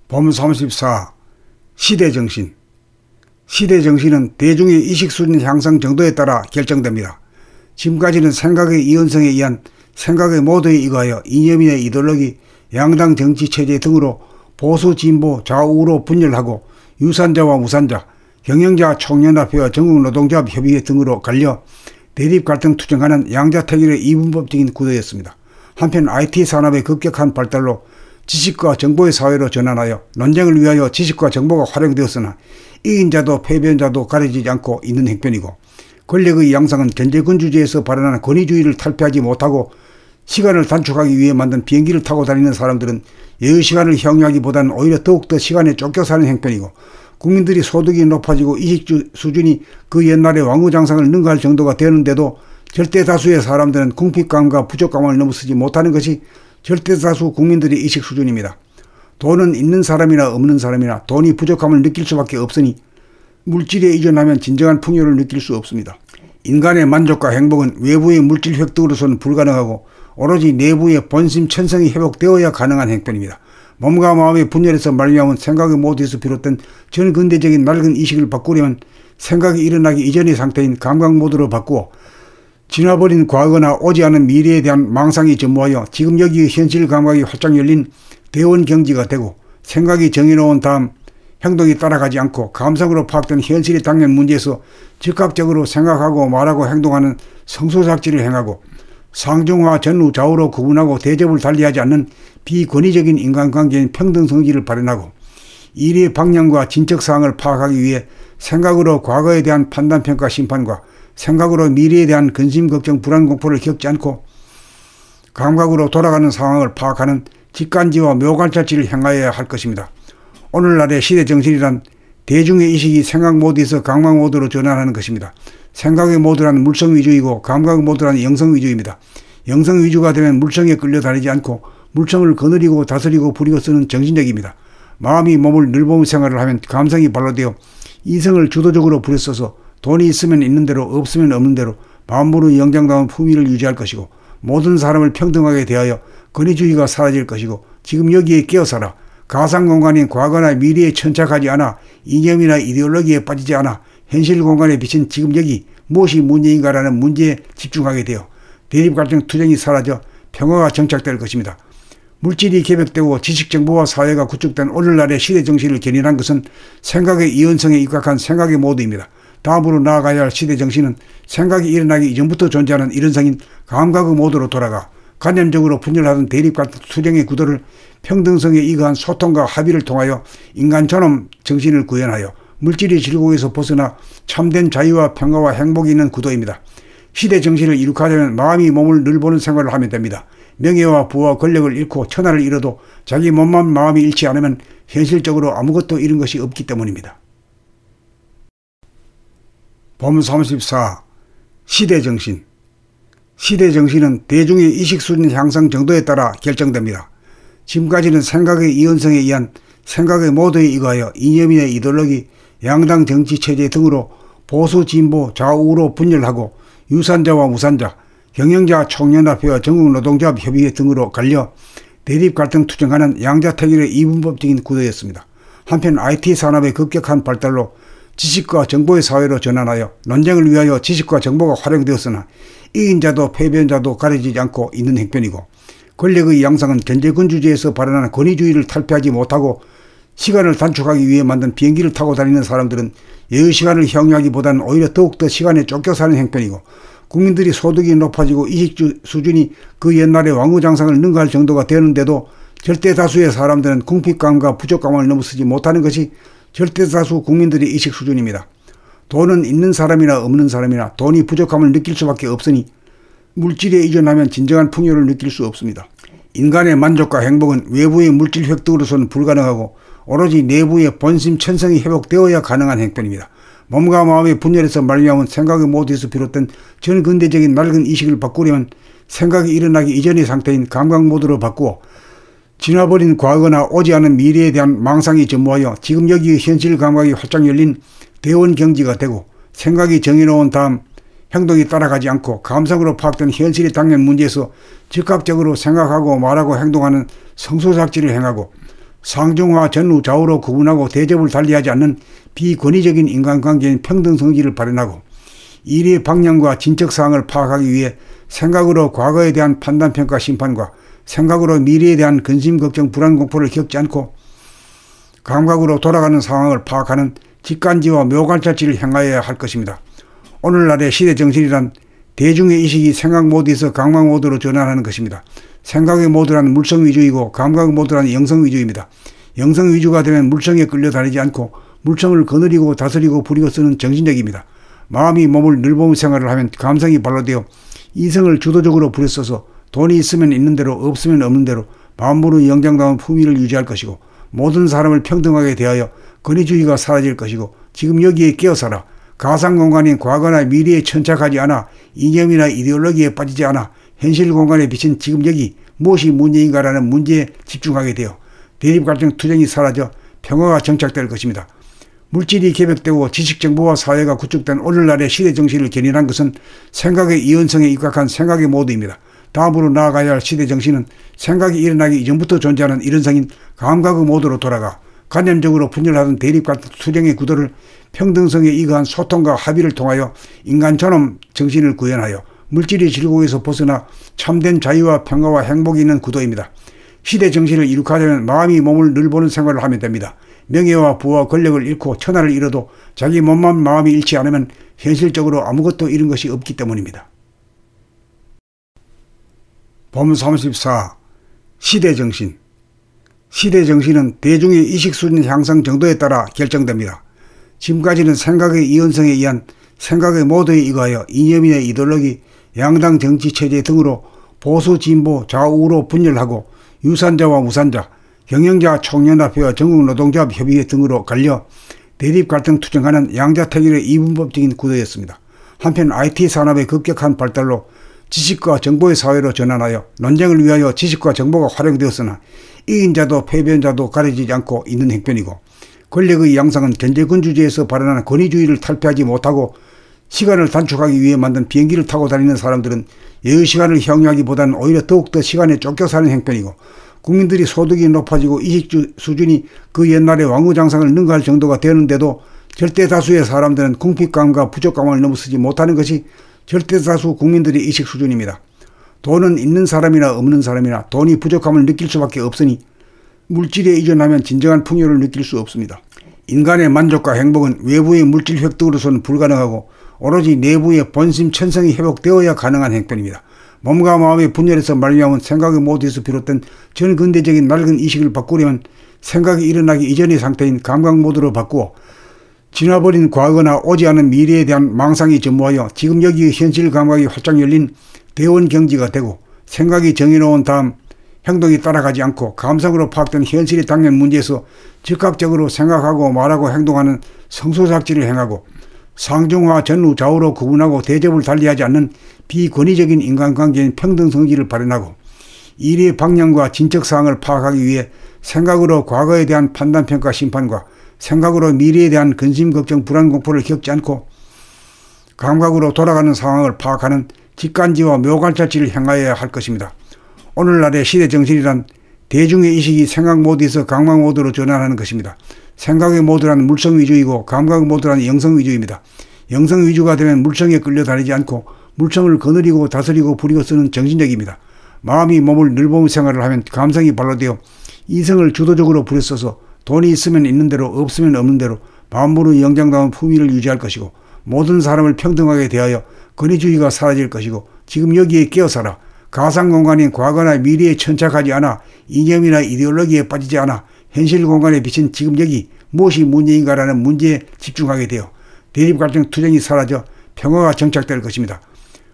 봄 34. 시대정신. 시대정신은 대중의 의식수준 향상 정도에 따라 결정됩니다. 지금까지는 생각의 이원성에 의한 생각의 모두에 의거하여 이념이나 이데올로기, 양당 정치체제 등으로 보수, 진보, 좌우로 분열하고 유산자와 무산자, 경영자, 총연합회와 전국노동조합 협의회 등으로 갈려 대립 갈등 투쟁하는 양자택일의 이분법적인 구도였습니다. 한편 IT 산업의 급격한 발달로 지식과 정보의 사회로 전환하여 논쟁을 위하여 지식과 정보가 활용되었으나 이긴 자도 패배한 자도 가려지지 않고 있는 형편이고, 권력의 양상은 견제군주제에서 발현하는 권위주의를 탈피하지 못하고 시간을 단축하기 위해 만든 비행기를 타고 다니는 사람들은 여유시간을 향유하기보다는 오히려 더욱더 시간에 쫓겨 사는 형편이고, 국민들이 소득이 높아지고 이식 수준이 그 옛날의 왕후장상을 능가할 정도가 되는데도 절대다수의 사람들은 궁핍감과 부족감을 넘어서지 못하는 것이 절대다수 국민들의 의식 수준입니다. 돈은 있는 사람이나 없는 사람이나 돈이 부족함을 느낄 수밖에 없으니 물질에 의존하면 진정한 풍요를 느낄 수 없습니다. 인간의 만족과 행복은 외부의 물질 획득으로서는 불가능하고 오로지 내부의 본심 천성이 회복되어야 가능한 형편입니다. 몸과 마음의 분열에서 말미암은 생각의 모두에서 비롯된 전 근대적인 낡은 의식을 바꾸려면 생각이 일어나기 이전의 상태인 감각 모드로 바꾸어 지나버린 과거나 오지 않은 미래에 대한 망상이 전무하여 지금 여기의 현실 감각이 활짝 열린 대원경지가 되고, 생각이 정해놓은 다음 행동이 따라가지 않고 감성으로 파악된 현실의 당면 문제에서 즉각적으로 생각하고 말하고 행동하는 성소작지를 행하고, 상중하 전후 좌우로 구분하고 대접을 달리하지 않는 비권위적인 인간관계인 평등성지를 발현하고, 일의 방향과 진척사항을 파악하기 위해 생각으로 과거에 대한 판단평가 심판과 생각으로 미래에 대한 근심, 걱정, 불안, 공포를 겪지 않고 감각으로 돌아가는 상황을 파악하는 직관지와 묘관찰지를 행하여야 할 것입니다. 오늘날의 시대정신이란 대중의 의식이 생각 모드에서 감각 모드로 전환하는 것입니다. 생각의 모드란 물성 위주이고 감각 모드란 영성 위주입니다. 영성 위주가 되면 물성에 끌려다니지 않고 물성을 거느리고 다스리고 부리고 쓰는 정신력입니다. 마음이 몸을 늘보는 생활을 하면 감성이 발로되어 이성을 주도적으로 부려써서 돈이 있으면 있는 대로 없으면 없는 대로 만물의 영장다운 품위를 유지할 것이고, 모든 사람을 평등하게 대하여 권위주의가 사라질 것이고, 지금 여기에 끼어살아 가상공간인 과거나 미래에 천착하지 않아 이념이나 이데올로기에 빠지지 않아 현실 공간에 비친 지금 여기 무엇이 문제인가라는 문제에 집중하게 되어 대립갈등 투쟁이 사라져 평화가 정착될 것입니다. 물질이 개벽되고 지식정보화 사회가 구축된 오늘날의 시대정신을 견인한 것은 생각의 이원성에 입각한 생각의 모드입니다. 다음으로 나아가야 할 시대정신은 생각이 일어나기 이전부터 존재하는 이런성인 감각의 모드로 돌아가 관념적으로 분열하던 대립갈등 투쟁의 구도를 평등성에 의거한 소통과 합의를 통하여 인간 존엄 정신을 구현하여 물질의 질곡에서 벗어나 참된 자유와 평화와 행복이 있는 구도입니다. 시대정신을 이룩하려면 마음이 몸을 늘보는 생활을 하면 됩니다. 명예와 부와 권력을 잃고 천하를 잃어도 자기 몸만 마음이 잃지 않으면 현실적으로 아무것도 잃은 것이 없기 때문입니다. 봄 34. 시대정신. 시대정신은 대중의 의식수준 향상 정도에 따라 결정됩니다. 지금까지는 생각의 이원성에 의한 생각의 모두에 의거하여 이념이나 이데올로기, 양당 정치체제 등으로 보수, 진보, 좌우로 분열하고 유산자와 무산자, 경영자, 총연합회와 전국노동조합 협의회 등으로 갈려 대립 갈등 투쟁하는 양자택일의 이분법적인 구도였습니다. 한편 IT 산업의 급격한 발달로 지식과 정보의 사회로 전환하여 논쟁을 위하여 지식과 정보가 활용되었으나 이긴 자도 패배한 자도 가려지지 않고 있는 형편이고, 권력의 양상은 견제군주제에서 발현하는 권위주의를 탈피하지 못하고 시간을 단축하기 위해 만든 비행기를 타고 다니는 사람들은 여유시간을 향유하기보다는 오히려 더욱더 시간에 쫓겨 사는 형편이고, 국민들이 소득이 높아지고 이식 수준이 그 옛날의 왕후장상을 능가할 정도가 되는데도 절대다수의 사람들은 궁핍감과 부족감을 넘어서지 못하는 것이 절대다수 국민들의 의식 수준입니다. 돈은 있는 사람이나 없는 사람이나 돈이 부족함을 느낄 수밖에 없으니 물질에 의존하면 진정한 풍요를 느낄 수 없습니다. 인간의 만족과 행복은 외부의 물질 획득으로서는 불가능하고 오로지 내부의 본심 천성이 회복되어야 가능한 형편입니다. 몸과 마음의 분열에서 말미암은 생각의 모두에서 비롯된 전 근대적인 낡은 의식을 바꾸려면 생각이 일어나기 이전의 상태인 감각 모드로 바꾸어 지나버린 과거나 오지 않은 미래에 대한 망상이 전무하여 지금 여기의 현실 감각이 활짝 열린 대원경지가 되고, 생각이 정해놓은 다음 행동이 따라가지 않고 감성으로 파악된 현실의 당면 문제에서 즉각적으로 생각하고 말하고 행동하는 성소작지를 행하고, 상중하 전후 좌우로 구분하고 대접을 달리하지 않는 비권위적인 인간관계인 평등성지를 발현하고 일의 방향과 진척사항을 파악하기 위해 생각으로 과거에 대한 판단평가 심판과 생각으로 미래에 대한 근심 걱정 불안 공포를 겪지 않고 감각으로 돌아가는 상황을 파악하는 직관지와 묘관찰지를 행하여야 할 것입니다. 오늘날의 시대정신이란 대중의 의식이 생각 모드에서 감각 모드로 전환하는 것입니다. 생각의 모드란 물성 위주이고 감각 모드란 영성 위주입니다. 영성 위주가 되면 물성에 끌려다니지 않고 물성을 거느리고 다스리고 부리고 쓰는 정신력입니다. 마음이 몸을 늘보는 생활을 하면 감성이 발로되어 이성을 주도적으로 부려써서 돈이 있으면 있는 대로 없으면 없는 대로 만물의 영장다운 품위를 유지할 것이고 모든 사람을 평등하게 대하여 권위주의가 사라질 것이고 지금 여기에 깨어서라. 가상공간인 과거나 미래에 천착하지 않아 이념이나 이데올로기에 빠지지 않아 현실 공간에 비친 지금 여기 무엇이 문제인가라는 문제에 집중하게 되어 대립갈등 투쟁이 사라져 평화가 정착될 것입니다. 물질이 개벽되고 지식정보화 사회가 구축된 오늘날의 시대정신을 견인한 것은 생각의 이원성에 입각한 생각의 모드입니다. 다음으로 나아가야 할 시대정신은 생각이 일어나기 이전부터 존재하는 이런성인 감각의 모드로 돌아가 관념적으로 분열하던 대립갈등 투쟁의 구도를 평등성에 이거한 소통과 합의를 통하여 인간 존엄 정신을 구현하여 물질의 질곡에서 벗어나 참된 자유와 평화와 행복이 있는 구도입니다. 시대정신을 이룩하려면 마음이 몸을 늘보는 생활을 하면 됩니다. 명예와 부와 권력을 잃고 천하를 잃어도 자기 몸만 마음이 잃지 않으면 현실적으로 아무것도 잃은 것이 없기 때문입니다. 본 34. 시대정신. 시대정신은 대중의 의식수준 향상 정도에 따라 결정됩니다. 지금까지는 생각의 이원성에 의한 생각의 모드에 의하여 이념이나 이데올로기, 양당 정치체제 등으로 보수, 진보, 좌우로 분열하고 유산자와 무산자, 경영자, 총연합회와 전국노동조합 협의회 등으로 갈려 대립갈등 투쟁하는 양자택일의 이분법적인 구도였습니다. 한편 IT 산업의 급격한 발달로 지식과 정보의 사회로 전환하여 논쟁을 위하여 지식과 정보가 활용되었으나 이긴 자도 패배한 자도 가려지지 않고 있는 형편이고 권력의 양상은 견제군주제에서 발현한 권위주의를 탈피하지 못하고 시간을 단축하기 위해 만든 비행기를 타고 다니는 사람들은 여유시간을 향유하기보다는 오히려 더욱더 시간에 쫓겨 사는 형편이고 국민들이 소득이 높아지고 이식 수준이 그 옛날의 왕후장상을 능가할 정도가 되는데도 절대다수의 사람들은 궁핍감과 부족감을 넘어서지 못하는 것이 절대다수 국민들의 의식 수준입니다. 돈은 있는 사람이나 없는 사람이나 돈이 부족함을 느낄 수밖에 없으니 물질에 의존하면 진정한 풍요를 느낄 수 없습니다. 인간의 만족과 행복은 외부의 물질 획득으로서는 불가능하고 오로지 내부의 본심 천성이 회복되어야 가능한 형편입니다. 몸과 마음의 분열에서 말미암은 생각의 모드에서 비롯된 전근대적인 낡은 의식을 바꾸려면 생각이 일어나기 이전의 상태인 감각 모드로 바꾸어 지나버린 과거나 오지 않은 미래에 대한 망상이 전무하여 지금 여기의 현실 감각이 활짝 열린 대원경지가 되고 생각이 정해놓은 다음 행동이 따라가지 않고 감성으로 파악된 현실의 당면 문제에서 즉각적으로 생각하고 말하고 행동하는 성소작지를 행하고 상중하 전후 좌우로 구분하고 대접을 달리하지 않는 비권위적인 인간관계인 평등성지를 발현하고 일의 방향과 진척사항을 파악하기 위해 생각으로 과거에 대한 판단평가 심판과 생각으로 미래에 대한 근심 걱정 불안 공포를 겪지 않고 감각으로 돌아가는 상황을 파악하는 직관지와 묘관찰지를 행하여야 할 것입니다. 오늘날의 시대정신이란 대중의 의식이 생각 모드에서 감각 모드로 전환하는 것입니다. 생각의 모드란 물성 위주이고 감각 모드란 영성 위주입니다. 영성 위주가 되면 물성에 끌려다니지 않고 물성을 거느리고 다스리고 부리고 쓰는 정신력입니다. 마음이 몸을 늘보는 생활을 하면 감성이 발로되어 이성을 주도적으로 부려써서 돈이 있으면 있는 대로 없으면 없는 대로 만물의 영장다운 품위를 유지할 것이고 모든 사람을 평등하게 대하여 권위주의가 사라질 것이고 지금 여기에 깨어서라. 가상공간인 과거나 미래에 천착하지 않아 이념이나 이데올로기에 빠지지 않아 현실 공간에 비친 지금 여기 무엇이 문제인가라는 문제에 집중하게 되어 대립갈등 투쟁이 사라져 평화가 정착될 것입니다.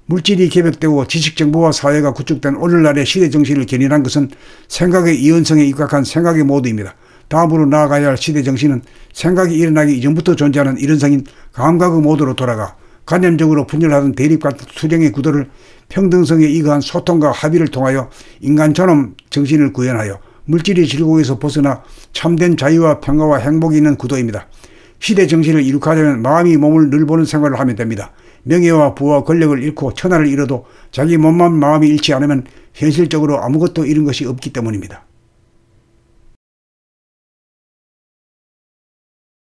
물질이 개벽되고 지식정보화 사회가 구축된 오늘날의 시대정신을 견인한 것은 생각의 이원성에 입각한 생각의 모드입니다. 다음으로 나아가야 할 시대정신은 생각이 일어나기 이전부터 존재하는 이런성인 감각의 모드로 돌아가 관념적으로 분열하던 대립갈등 투쟁의 구도를 평등성에 이거한 소통과 합의를 통하여 인간 존엄 정신을 구현하여 물질의 질곡에서 벗어나 참된 자유와 평화와 행복이 있는 구도입니다. 시대정신을 이룩하려면 마음이 몸을 늘보는 생활을 하면 됩니다. 명예와 부와 권력을 잃고 천하를 잃어도 자기 몸만 마음이 잃지 않으면 현실적으로 아무것도 잃은 것이 없기 때문입니다.